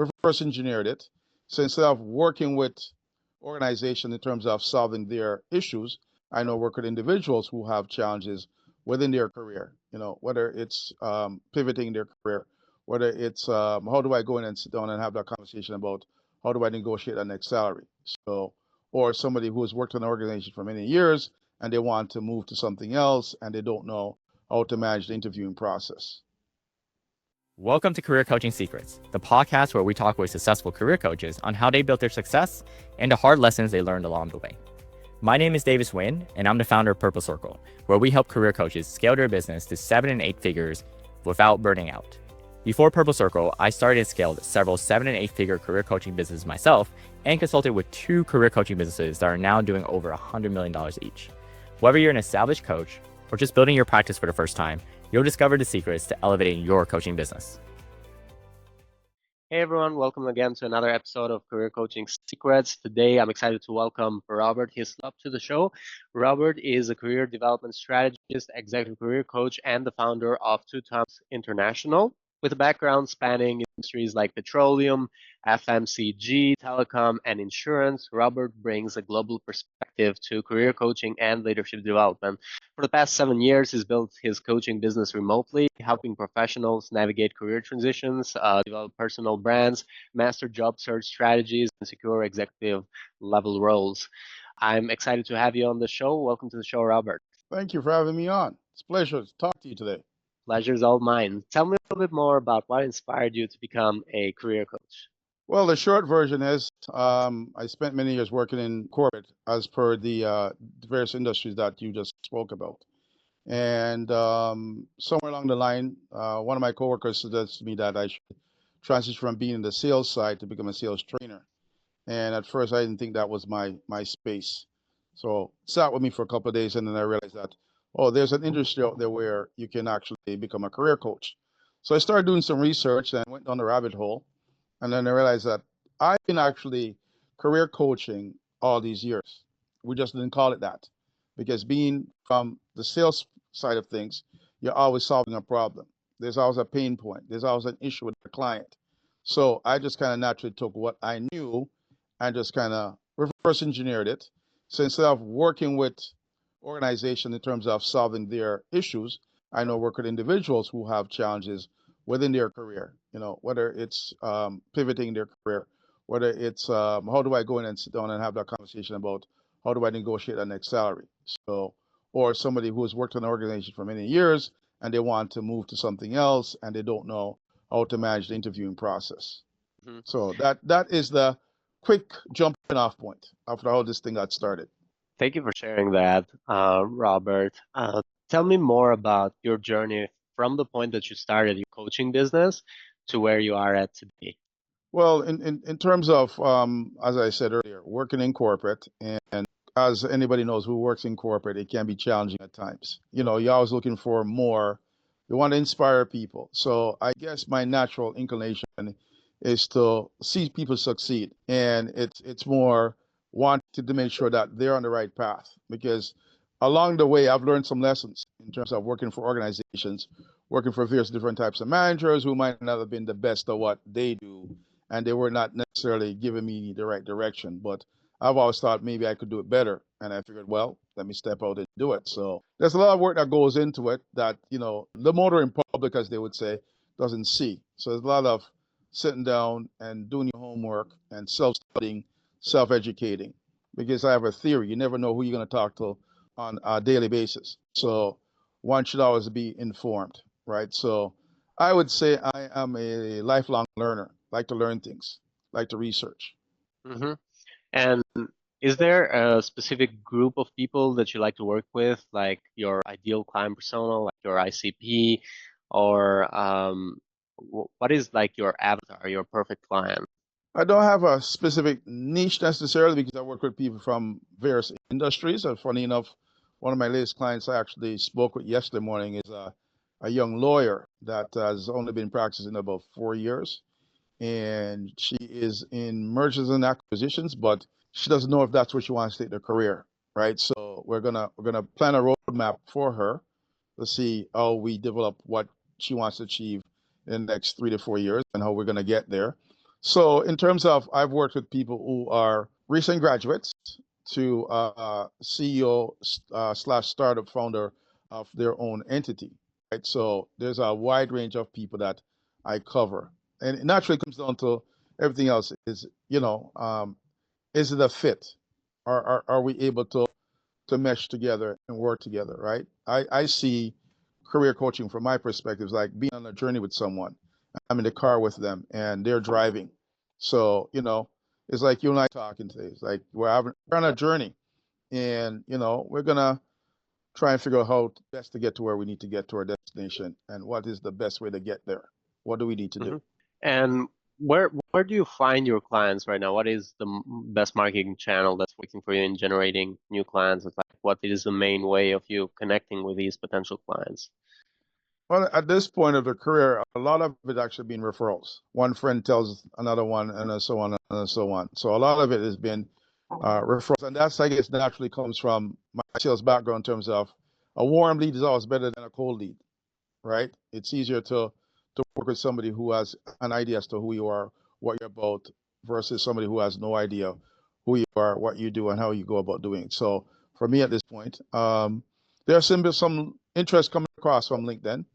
reverse engineered it. So instead of working with organizations in terms of solving their issues, I know work with individuals who have challenges within their career. Whether it's pivoting their career, whether it's how do I go in and sit down and have that conversation about how do I negotiate that next salary. So, or somebody who has worked in an organization for many years and they want to move to something else and they don't know how to manage the interviewing process. Welcome to Career Coaching Secrets, the podcast where we talk with successful career coaches on how they built their success and the hard lessons they learned along the way. My name is Davis Nguyen, and I'm the founder of Purple Circle, where we help career coaches scale their business to 7 and 8 figures without burning out. Before Purple Circle, I started and scaled several 7 and 8 figure career coaching businesses myself and consulted with 2 career coaching businesses that are now doing over $100 million each. Whether you're an established coach or just building your practice for the first time, you'll discover the secrets to elevating your coaching business. Hey everyone, welcome again to another episode of Career Coaching Secrets. Today I'm excited to welcome Robert Hislop to the show. Robert is a career development strategist, executive career coach, and the founder of Two Times International. With a background spanning industries like petroleum, FMCG, telecom, and insurance, Robert brings a global perspective to career coaching and leadership development. For the past 7 years, he's built his coaching business remotely, helping professionals navigate career transitions, develop personal brands, master job search strategies, and secure executive level roles. I'm excited to have you on the show. Welcome to the show, Robert. Thank you for having me on. It's a pleasure to talk to you today. Pleasure's all mine. Tell me a little bit more about what inspired you to become a career coach. Well, the short version is I spent many years working in corporate as per the various industries that you just spoke about. And somewhere along the line, one of my coworkers suggested to me that I should transition from being in the sales side to become a sales trainer. And at first, I didn't think that was my space. So it sat with me for a couple of days, and then I realized that, oh, there's an industry out there where you can actually become a career coach. So I started doing some research and went down the rabbit hole. And then I realized that I've been actually career coaching all these years. We just didn't call it that because being from the sales side of things, you're always solving a problem. There's always a pain point. There's always an issue with the client. So I just kind of naturally took what I knew and just kind of reverse engineered it. So instead of working with organizations in terms of solving their issues, I know work with individuals who have challenges within their career. Whether it's pivoting their career, whether it's how do I go in and sit down and have that conversation about how do I negotiate that next salary. So, or somebody who has worked in an organization for many years and they want to move to something else and they don't know how to manage the interviewing process. Mm-hmm. So that is the quick jumping off point after how this thing got started. Thank you for sharing that, Robert. Tell me more about your journey from the point that you started your coaching business to where you are at today. Well, in terms of, as I said earlier, working in corporate, and as anybody knows who works in corporate, it can be challenging at times. You're always looking for more. You want to inspire people. So I guess my natural inclination is to see people succeed. And it's more wanting to make sure that they're on the right path. Because along the way, I've learned some lessons in terms of working for organizations, working for various different types of managers who might not have been the best at what they do. And they were not necessarily giving me the right direction. But I've always thought maybe I could do it better. And I figured, well, let me step out and do it. So there's a lot of work that goes into it that, the motor in public, as they would say, doesn't see. So there's a lot of sitting down and doing your homework and self-studying, self-educating. Because I have a theory, you never know who you're going to talk to on a daily basis. So one should always be informed, right? So I would say I am a lifelong learner, like to learn things, like to research. Mm-hmm. And is there a specific group of people that you like to work with, like your ideal client persona, like your ICP, or what is like your avatar, your perfect client? I don't have a specific niche necessarily because I work with people from various industries. And funny enough, one of my latest clients I actually spoke with yesterday morning is a young lawyer that has only been practicing about 4 years. And she is in mergers and acquisitions, but she doesn't know if that's where she wants to take her career, right? So we're gonna plan a roadmap for her to see how we develop what she wants to achieve in the next 3 to 4 years and how we're gonna get there. So in terms of, I've worked with people who are recent graduates to CEO slash startup founder of their own entity, right? So there's a wide range of people that I cover, and it naturally comes down to everything else. Is it a fit? Are we able to mesh together and work together, right? I see career coaching from my perspective is like being on a journey with someone. I'm in the car with them and they're driving. So, it's like you and I talking today. It's like we're on a journey and, we're gonna try and figure out how best to get to where we need to get to our destination and what is the best way to get there. What do we need to do? And where do you find your clients right now? What is the best marketing channel that's working for you in generating new clients? It's like, what is the main way of you connecting with these potential clients? Well, at this point of the career, a lot of it actually been referrals. One friend tells another one, and so on and so on. So a lot of it has been referrals, and that's, I guess, naturally comes from my sales background in terms of a warm lead is always better than a cold lead, right? It's easier to work with somebody who has an idea as to who you are, what you're about, versus somebody who has no idea who you are, what you do, and how you go about doing it. So for me at this point, there's some interest coming across from LinkedIn.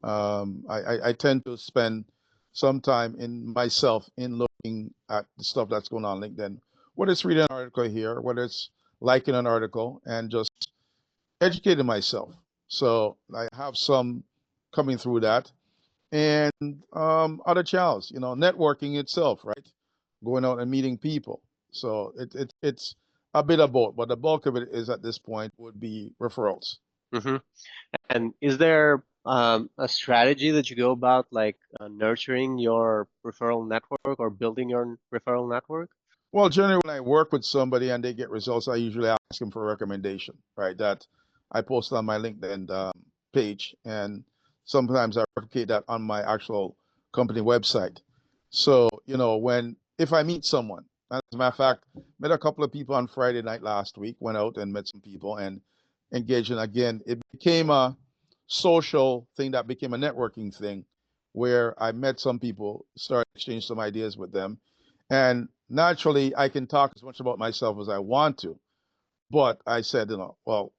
I tend to spend some time in myself in looking at the stuff that's going on LinkedIn, whether it's reading an article here, whether it's liking an article, and just educating myself. So I have some coming through that, and other channels, networking itself, right? Going out and meeting people. So it's a bit of both, but the bulk of it is at this point would be referrals. Mm-hmm. And is there a strategy that you go about, like nurturing your referral network or building your referral network? Well, generally, when I work with somebody and they get results, I usually ask them for a recommendation, right? That I post on my LinkedIn page, and sometimes I replicate that on my actual company website. So, if I meet someone, as a matter of fact, met a couple of people on Friday night last week, went out and met some people and engaged. And again, it became a social thing that became a networking thing where I met some people, started exchanging some ideas with them, and naturally, I can talk as much about myself as I want to. But I said, well,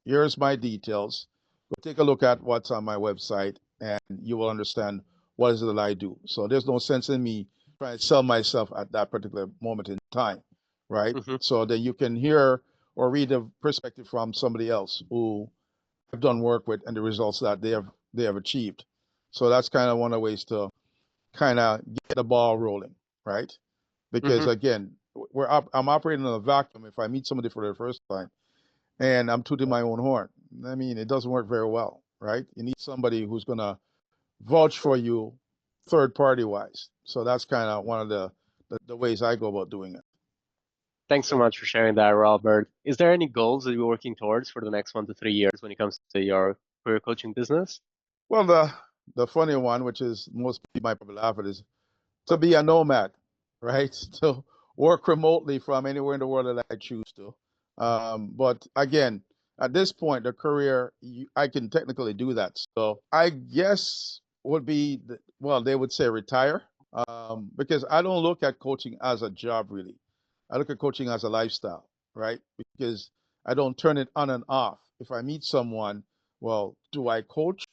here's my details. Go take a look at what's on my website, and you will understand what is it that I do. So there's no sense in me trying to sell myself at that particular moment in time, right? Mm-hmm. So that you can hear or read a perspective from somebody else who I've done work with and the results that they have achieved. So that's kind of one of the ways to kind of get the ball rolling, right? Because Mm-hmm. again, I'm operating in a vacuum. If I meet somebody for the first time and I'm tooting my own horn, I mean, it doesn't work very well, right? You need somebody who's gonna vouch for you, third party wise. So that's kind of one of the ways I go about doing it. Thanks so much for sharing that, Robert. Is there any goals that you're working towards for the next 1 to 3 years when it comes to your career coaching business? Well, the funny one, which is most people might probably laugh at, is to be a nomad, right? To work remotely from anywhere in the world that I choose to. But again, at this point, the career, I can technically do that. So I guess would be, well, they would say retire, because I don't look at coaching as a job really. I look at coaching as a lifestyle, right? Because I don't turn it on and off. If I meet someone, well, do I coach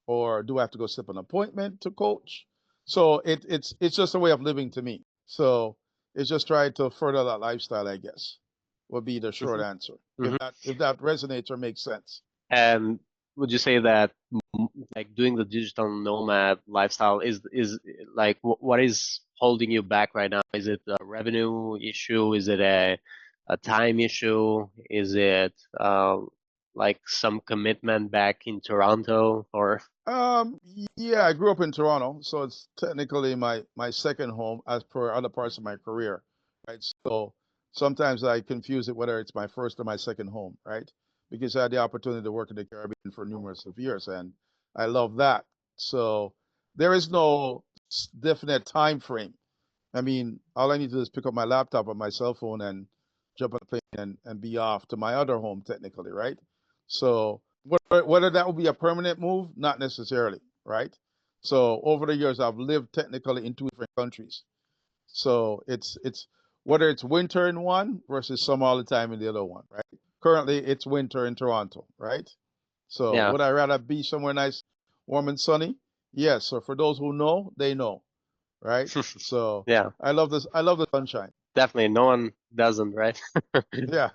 or do I have to go set an appointment to coach? So it's just a way of living to me. So it's just trying to further that lifestyle, I guess, would be the short answer. Mm-hmm. If that resonates or makes sense. And would you say that like doing the digital nomad lifestyle is like what is holding you back right now? Is it a revenue issue? Is it a time issue? Is it like some commitment back in Toronto or? Yeah, I grew up in Toronto, so it's technically my second home as per other parts of my career, right? So sometimes I confuse it whether it's my first or my second home, right? Because I had the opportunity to work in the Caribbean for numerous of years, and I love that. So there is no definite time frame. I mean, all I need to do is pick up my laptop or my cell phone and jump on a plane and be off to my other home, technically, right? So whether that will be a permanent move, not necessarily, right? So over the years, I've lived technically in two different countries. So it's whether it's winter in one versus summer all the time in the other one, right? Currently, it's winter in Toronto, right? So Yeah. would I rather be somewhere nice, warm and sunny? Yes. So for those who know, they know, right? So Yeah, I love this. I love the sunshine. definitely. No one doesn't, right? Yeah.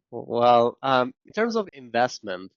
Well, in terms of investment,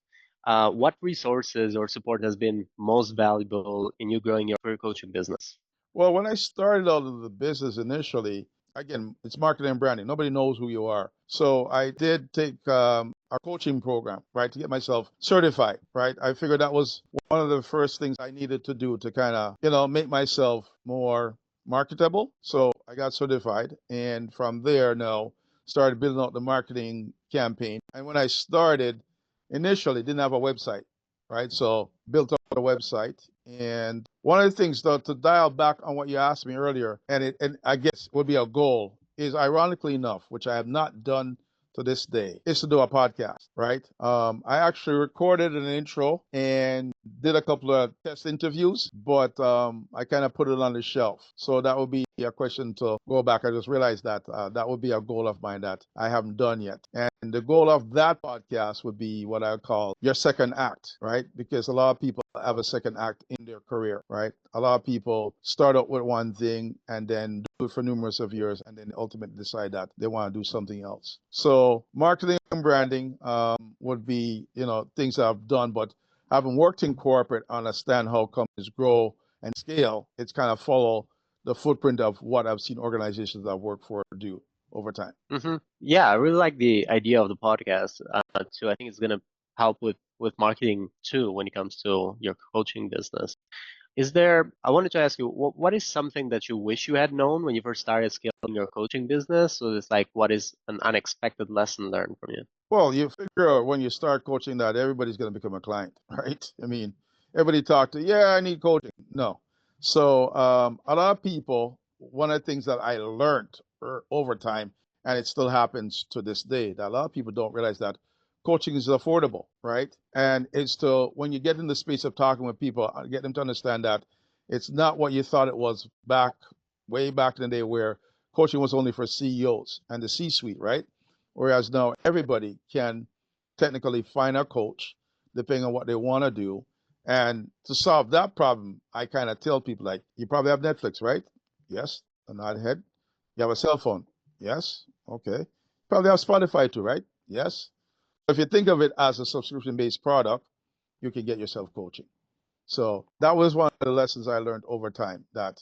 what resources or support has been most valuable in you growing your career coaching business? Well, when I started out of the business initially, again, it's marketing and branding. Nobody knows who you are. So I did take our coaching program, right, to get myself certified, right? I figured that was one of the first things I needed to do to kind of, make myself more marketable. So I got certified. And from there now, started building out the marketing campaign. And when I started, initially, didn't have a website, right? So built up a website. And one of the things, though, to dial back on what you asked me earlier, and I guess would be a goal, is ironically enough, which I have not done to this day, is to do a podcast, right? I actually recorded an intro and did a couple of test interviews, but I kind of put it on the shelf. So that would be a question to go back. I just realized that that would be a goal of mine that I haven't done yet. And the goal of that podcast would be what I call your second act, right? Because a lot of people have a second act in their career, right? A lot of people start out with one thing and then do it for numerous of years and then ultimately decide that they want to do something else. So marketing and branding would be, things I've done, but having worked in corporate, I understand how companies grow and scale. It's kind of follow the footprint of what I've seen organizations I've worked for do over time. Yeah, I really like the idea of the podcast too. I think it's gonna help with marketing too when it comes to your coaching business. I wanted to ask you, what is something that you wish you had known when you first started scaling your coaching business? So it's like, what is an unexpected lesson learned from you? Well, you figure when you start coaching that everybody's going to become a client, right? I mean, everybody talk to, yeah, I need coaching. No. So a lot of people, one of the things that I learned over time, and it still happens to this day, that a lot of people don't realize that coaching is affordable, right? And it's to, when you get in the space of talking with people, get them to understand that it's not what you thought it was way back in the day where coaching was only for CEOs and the C-suite, right? Whereas now everybody can technically find a coach depending on what they want to do. And to solve that problem, I kind of tell people like, you probably have Netflix, right? Yes, a nod ahead. You have a cell phone. Yes. Okay. Probably have Spotify too, right? Yes. If you think of it as a subscription-based product, you can get yourself coaching. So that was one of the lessons I learned over time, that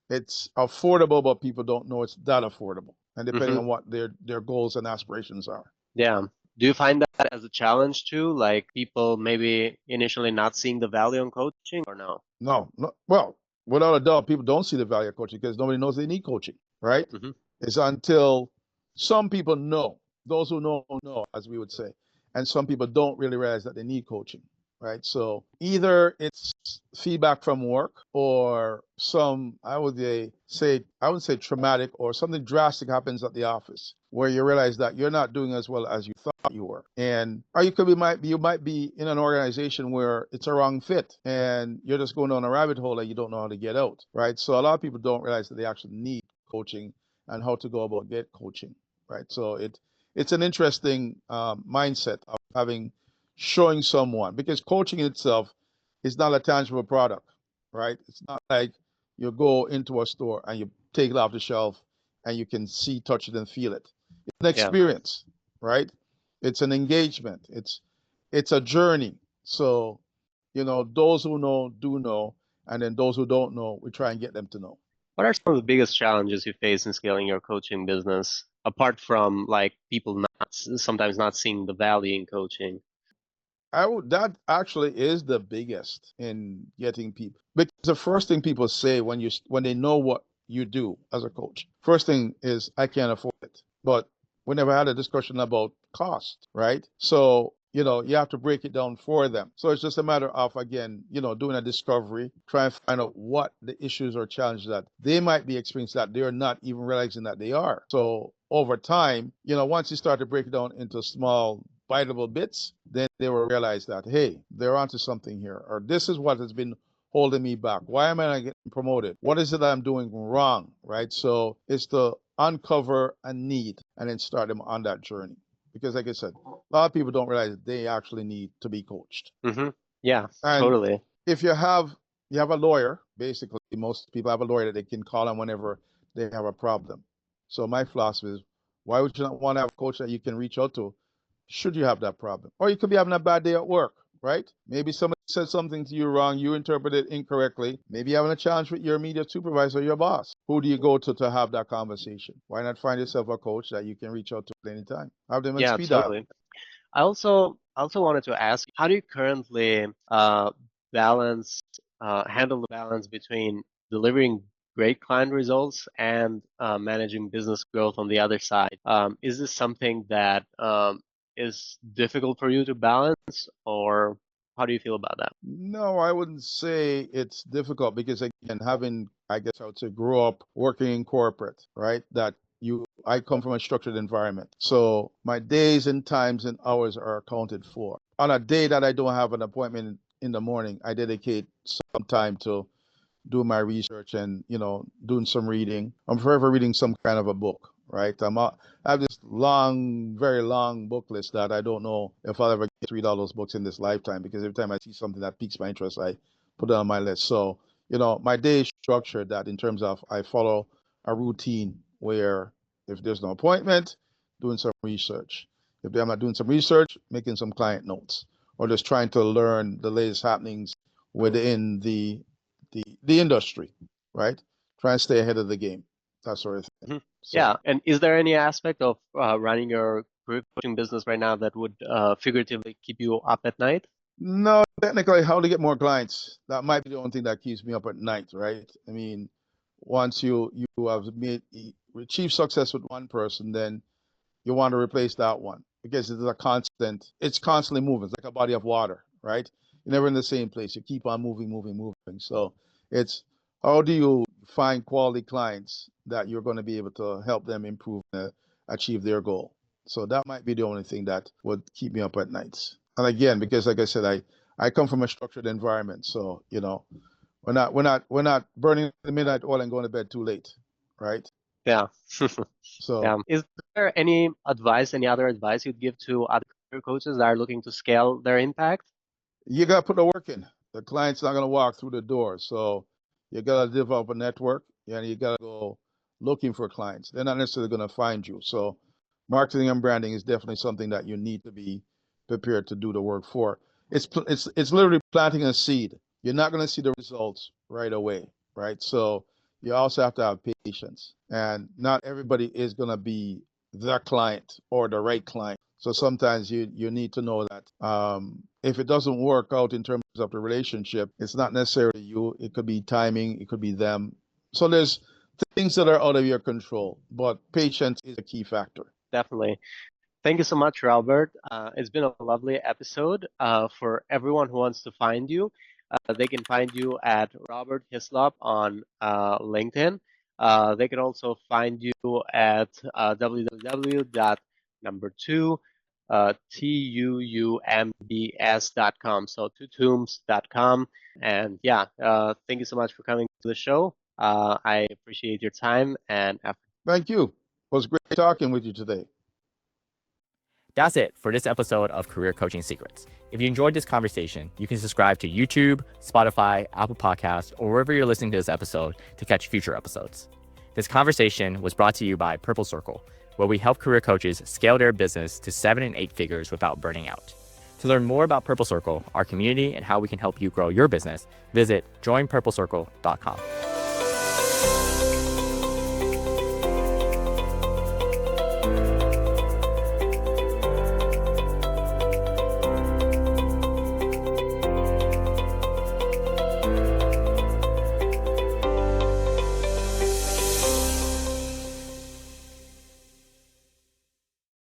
it's affordable, but people don't know it's that affordable. And depending hmm on what their goals and aspirations are. Yeah. Do you find that as a challenge too? Like people maybe initially not seeing the value in coaching or no? No, no, well, without a doubt, people don't see the value of coaching because nobody knows they need coaching, right? hmm It's until some people know, those who know, as we would say, and some people don't really realize that they need coaching, right? So either it's feedback from work or some, I would say traumatic or something drastic happens at the office where you realize that you're not doing as well as you thought you were. And or you might be in an organization where it's a wrong fit and you're just going down a rabbit hole and you don't know how to get out, right? So a lot of people don't realize that they actually need coaching and how to go about get coaching, right? So it's an interesting mindset of showing someone, because coaching itself is not a tangible product, right? It's not like you go into a store and you take it off the shelf and you can see, touch it, and feel it. It's an Yeah. experience, right? It's an engagement. It's a journey. So, those who know do know, and then those who don't know, we try and get them to know. What are some of the biggest challenges you face in scaling your coaching business, apart from like people sometimes not seeing the value in coaching? That actually is the biggest in getting people, because the first thing people say when they know what you do as a coach, first thing is, I can't afford it. But we never had a discussion about cost, right? So you have to break it down for them. So it's just a matter of, again, doing a discovery, trying to find out what the issues or challenges that they might be experiencing that they're not even realizing that they are. So over time, once you start to break it down into small biteable bits, then they will realize that, hey, they're onto something here, or this is what has been holding me back? Why am I not getting promoted? What is it that I'm doing wrong, right? So it's to uncover a need and then start them on that journey. Because like I said, a lot of people don't realize that they actually need to be coached. Yeah, And totally. if you have a lawyer, basically most people have a lawyer that they can call on whenever they have a problem. So my philosophy is, why would you not want to have a coach that you can reach out to should you have that problem? Or you could be having a bad day at work, right? Maybe somebody said something to you wrong, you interpreted it incorrectly. Maybe you're having a challenge with your immediate supervisor, your boss. Who do you go to have that conversation? Why not find yourself a coach that you can reach out to at any time? Have them in Yeah, speed dial. totally. I also wanted to ask, how do you currently balance handle the balance between delivering great client results and managing business growth on the other side? Is this something that is difficult for you to balance, or how do you feel about that? No, I wouldn't say it's difficult because again, having, I guess I would say, grow up working in corporate, right? I come from a structured environment. So my days and times and hours are accounted for. On a day that I don't have an appointment in the morning, I dedicate some time to do my research and, doing some reading. I'm forever reading some kind of a book, right? I have this long, very long book list that I don't know if I'll ever get to read all those books in this lifetime, because every time I see something that piques my interest, I put it on my list. So, my day is structured that in terms of I follow a routine where if there's no appointment, doing some research. If I'm not doing some research, making some client notes, or just trying to learn the latest happenings within the industry, right? Try and stay ahead of the game, that sort of thing. So, Yeah, and is there any aspect of running your career coaching business right now that would figuratively keep you up at night? no, technically, how to get more clients? That might be the only thing that keeps me up at night, right? I mean, once you have achieved success with one person, then you want to replace that one because it's constantly moving. It's like a body of water, right? You're never in the same place. You keep on moving, moving, moving. So it's, how do you find quality clients that you're going to be able to help them improve and achieve their goal? So that might be the only thing that would keep me up at nights. And again, because like I said, I come from a structured environment. So, we're not burning the midnight oil and going to bed too late, right? Yeah. So Yeah. Is there any other advice you'd give to other career coaches that are looking to scale their impact? you got to put the work in. The client's not going to walk through the door. So you got to develop a network and you got to go looking for clients. They're not necessarily going to find you. So marketing and branding is definitely something that you need to be prepared to do the work for. It's literally planting a seed. You're not going to see the results right away, right? So you also have to have patience. And not everybody is going to be the client or the right client. So sometimes you need to know that if it doesn't work out in terms of the relationship, it's not necessarily you. It could be timing. It could be them. So there's things that are out of your control, but patience is a key factor. Definitely. Thank you so much, Robert. It's been a lovely episode. For everyone who wants to find you, they can find you at Robert Hislop on LinkedIn. They can also find you at tuumbs.com. So tuumbs.com. And yeah, thank you so much for coming to the show. I appreciate your time and effort. Thank you. It was great talking with you today. That's it for this episode of Career Coaching Secrets. If you enjoyed this conversation, you can subscribe to YouTube, Spotify, Apple Podcasts, or wherever you're listening to this episode to catch future episodes. This conversation was brought to you by Purple Circle, where we help career coaches scale their business to 7 and 8 figures without burning out. To learn more about Purple Circle, our community, and how we can help you grow your business, visit joinpurplecircle.com.